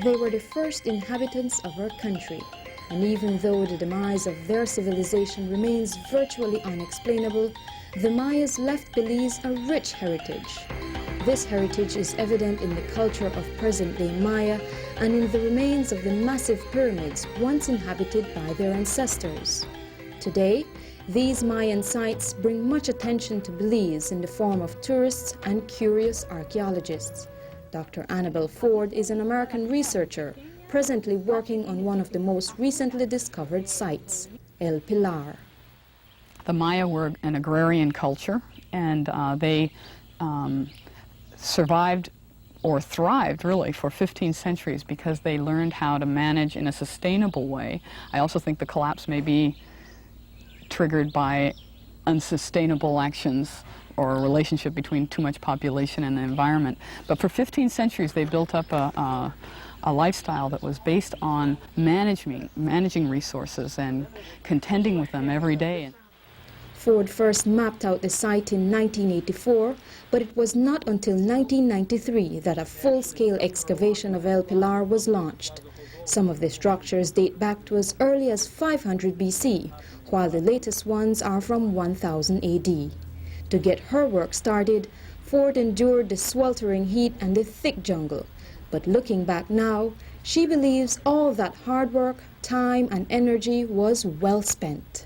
They were the first inhabitants of our country, and even though the demise of their civilization remains virtually unexplainable, the Mayas left Belize a rich heritage. This heritage is evident in the culture of present-day Maya and in the remains of the massive pyramids once inhabited by their ancestors. Today, these Mayan sites bring much attention to Belize in the form of tourists and curious archaeologists. Dr. Annabelle Ford is an American researcher presently working on one of the most recently discovered sites, El Pilar. The Maya were an agrarian culture, and they survived or thrived really for 15 centuries because they learned how to manage in a sustainable way. I also think the collapse may be triggered by unsustainable actions or a relationship between too much population and the environment. But for 15 centuries they built up a lifestyle that was based on managing resources and contending with them every day. Ford first mapped out the site in 1984, but it was not until 1993 that a full-scale excavation of El Pilar was launched. Some of the structures date back to as early as 500 BC, while the latest ones are from 1000 AD. To get her work started, Ford endured the sweltering heat and the thick jungle. But looking back now, she believes all that hard work, time and energy was well spent.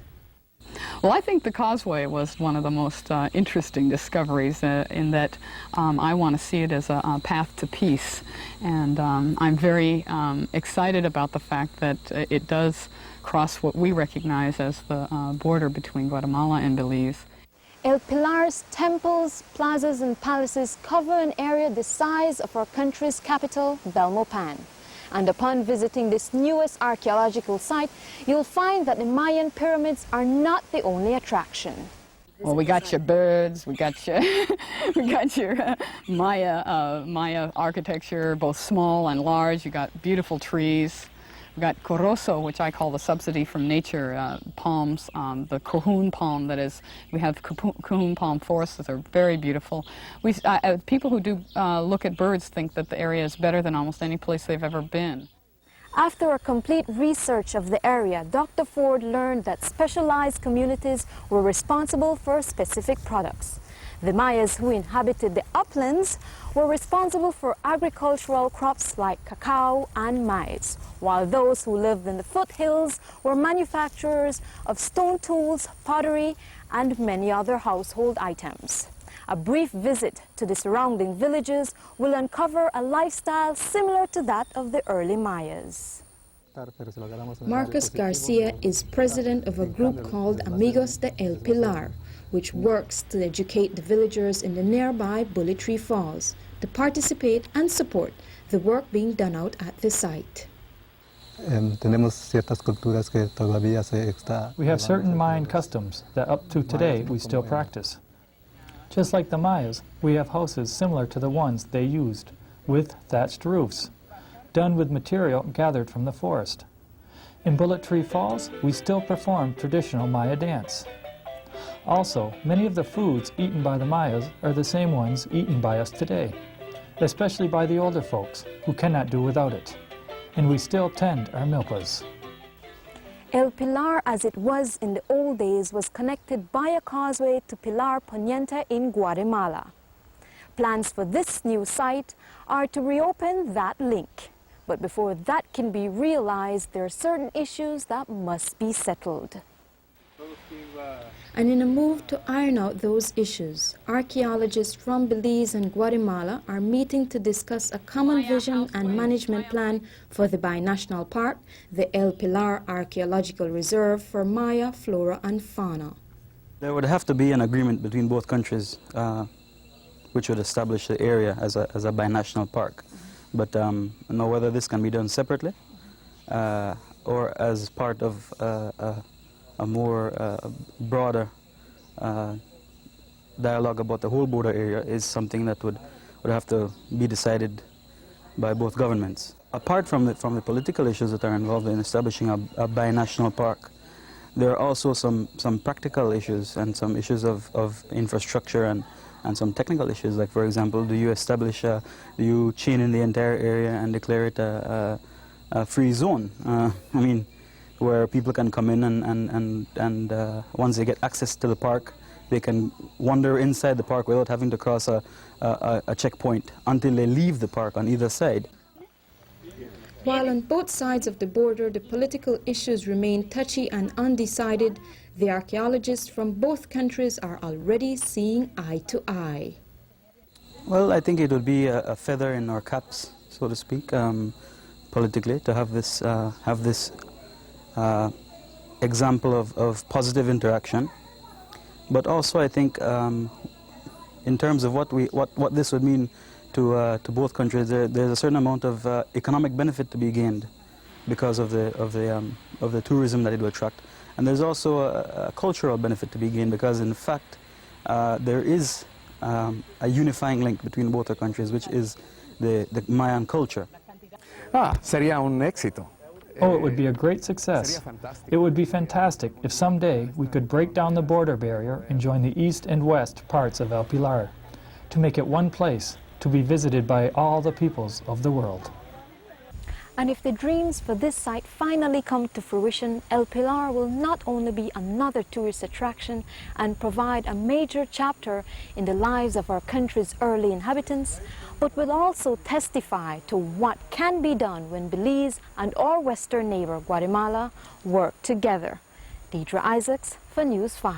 Well, I think the causeway was one of the most interesting discoveries in that I want to see it as a path to peace. And I'm very excited about the fact that it does cross what we recognize as the border between Guatemala and Belize. El Pilar's temples, plazas and palaces cover an area the size of our country's capital, Belmopan. And upon visiting this newest archaeological site, you'll find that the Mayan pyramids are not the only attraction. Well, we got your birds, we got your, Maya architecture, both small and large. You got beautiful trees. We got corozo, which I call the subsidy from nature, palms, the cohoon palm that is, we have cohoon palm forests that are very beautiful. People who do look at birds think that the area is better than almost any place they've ever been. After a complete research of the area, Dr. Ford learned that specialized communities were responsible for specific products. The Mayas who inhabited the uplands were responsible for agricultural crops like cacao and maize, while those who lived in the foothills were manufacturers of stone tools, pottery, and many other household items. A brief visit to the surrounding villages will uncover a lifestyle similar to that of the early Mayas. Marcos Garcia is president of a group called Amigos de El Pilar, which works to educate the villagers in the nearby Bullet Tree Falls to participate and support the work being done out at the site. We have certain Mayan customs that up to today we still practice. Just like the Mayas, we have houses similar to the ones they used, with thatched roofs, done with material gathered from the forest. In Bullet Tree Falls, we still perform traditional Maya dance. Also, many of the foods eaten by the Mayas are the same ones eaten by us today, especially by the older folks who cannot do without it. And we still tend our milpas. El Pilar, as it was in the old days, was connected by a causeway to Pilar Poniente in Guatemala. Plans for this new site are to reopen that link. But before that can be realized, there are certain issues that must be settled. And in a move to iron out those issues, archaeologists from Belize and Guatemala are meeting to discuss a common vision and management plan for the binational park, the El Pilar Archaeological Reserve for Maya flora and fauna. There would have to be an agreement between both countries which would establish the area as a binational park. But know whether this can be done separately or as part of a more broader dialogue about the whole border area is something that would have to be decided by both governments. Apart from the political issues that are involved in establishing a binational park, there are also some practical issues and some issues of infrastructure and and some technical issues, like for example, do you chain in the entire area and declare it a free zone? I mean, where people can come in and once they get access to the park, they can wander inside the park without having to cross a checkpoint until they leave the park on either side. While on both sides of the border the political issues remain touchy and undecided, the archaeologists from both countries are already seeing eye to eye. Well, I think it would be a feather in our caps, so to speak, politically, to have this example of positive interaction. But also, I think, in terms of what this would mean to both countries, there's a certain amount of economic benefit to be gained because of the tourism that it will attract, and there's also a cultural benefit to be gained because, in fact, there is a unifying link between both our countries, which is the Mayan culture. Sería un éxito. Oh, it would be a great success. It would be fantastic if someday we could break down the border barrier and join the east and west parts of El Pilar to make it one place to be visited by all the peoples of the world. And if the dreams for this site finally come to fruition, El Pilar will not only be another tourist attraction and provide a major chapter in the lives of our country's early inhabitants, but will also testify to what can be done when Belize and our western neighbor Guatemala work together. Deidre Isaacs for News 5.